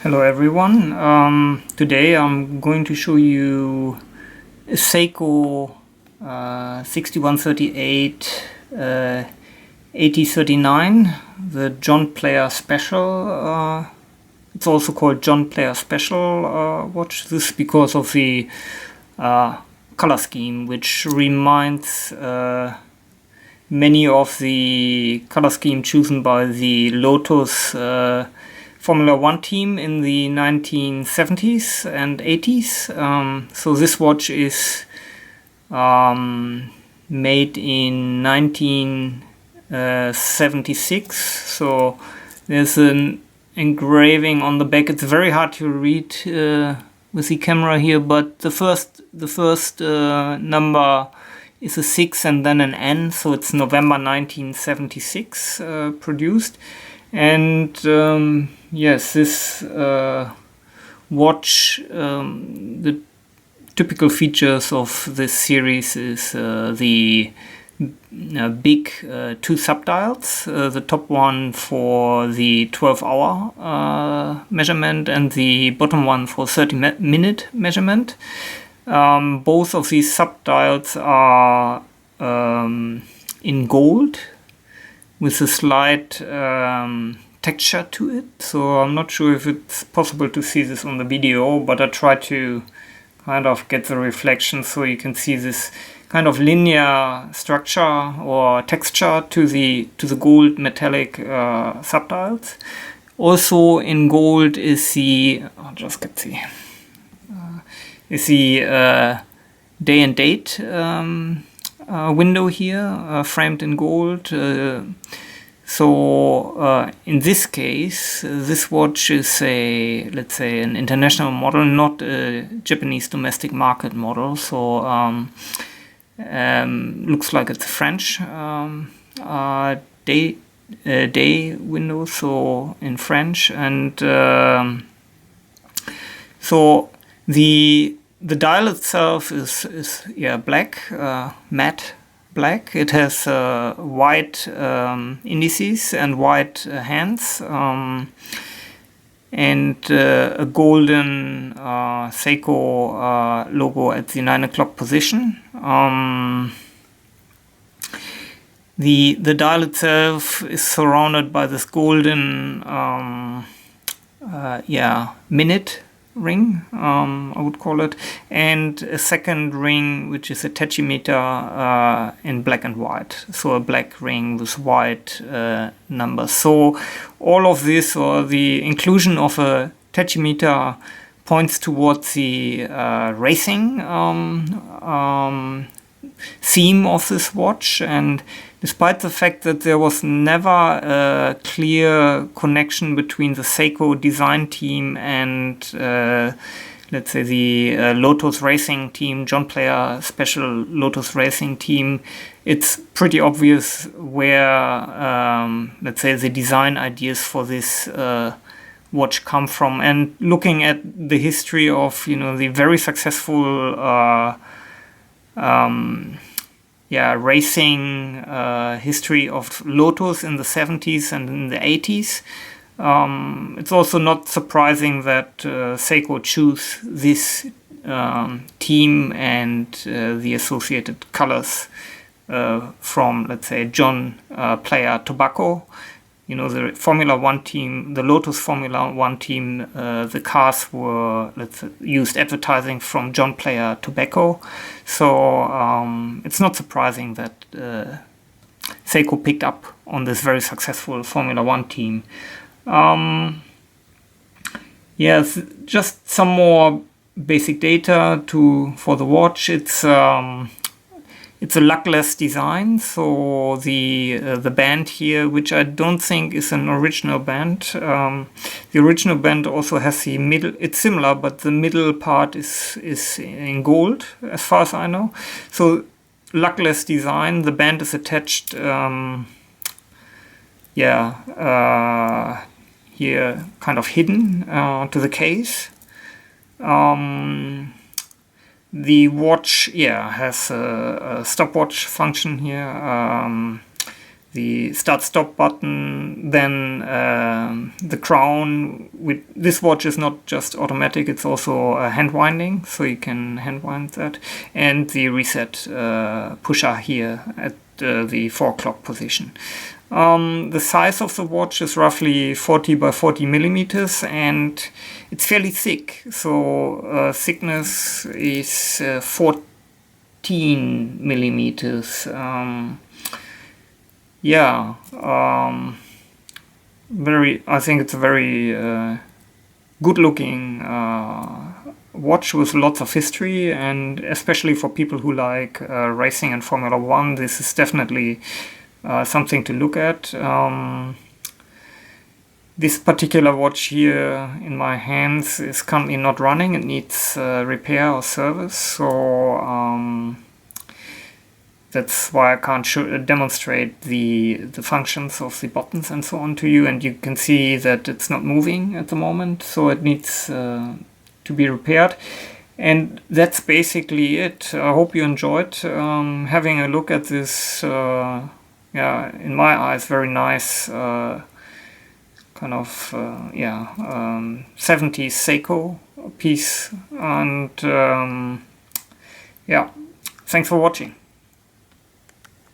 Hello everyone. Today I'm going to show you a Seiko 6138 8039, the John Player Special. It's also called John Player Special watch. This is because of the color scheme, which reminds many of the color scheme chosen by the Lotus Formula One team in the 1970s and 80s. So this watch is made in 1976. So there's an engraving on the back. It's very hard to read with the camera here, but the first number is a 6 and then an N, so it's November 1976 produced. And yes, this watch, the typical features of this series is the big two subdials, the top one for the 12-hour measurement and the bottom one for 30-minute measurement. Both of these subdials are in gold with a slight texture to it, so I'm not sure if it's possible to see this on the video, but I try to kind of get the reflection so you can see this kind of linear structure or texture to the gold metallic subdials. Also in gold is the day and date window here, framed in gold. So in this case, this watch is let's say an international model, not a Japanese domestic market model. So looks like it's a French day window, so in French, and so the dial itself is black, matte black. It has white indices and white hands, and a golden Seiko logo at the 9 o'clock position. The dial itself is surrounded by this golden minute ring, I would call it, and a second ring which is a tachymeter in black and white, so a black ring with white numbers. So all of this, or the inclusion of a tachymeter, points towards the racing theme of this watch. And despite the fact that there was never a clear connection between the Seiko design team and let's say the Lotus racing team, John Player Special Lotus racing team, it's pretty obvious where let's say the design ideas for this watch come from. And looking at the history of the very successful racing history of Lotus in the 70s and in the 80s. It's also not surprising that Seiko chose this team and the associated colors from, let's say, John Player Tobacco. The Formula One team, the Lotus Formula One team, the cars were used advertising from John Player Tobacco. So it's not surprising that Seiko picked up on this very successful Formula One team. Yes, just some more basic data for the watch. It's a luckless design, so the band here, which I don't think is an original band. The original band also has the middle. It's similar, but the middle part is in gold, as far as I know. So luckless design. The band is attached. Here, kind of hidden to the case. The watch, has a stopwatch function here. the start-stop button, then the crown. This watch is not just automatic, it's also hand winding, so you can hand wind that, and the reset pusher here at the 4 o'clock position. The size of the watch is roughly 40 by 40 millimeters, and it's fairly thick. So thickness is 14 millimeters. I think it's a very good-looking watch with lots of history, and especially for people who like racing and Formula One, this is definitely something to look at. This particular watch here in my hands is currently not running. It needs repair or service, so that's why I can't demonstrate the functions of the buttons and so on to you. And you can see that it's not moving at the moment, so it needs to be repaired. And that's basically it. I hope you enjoyed having a look at this, in my eyes, very nice kind of 70s Seiko piece. And thanks for watching.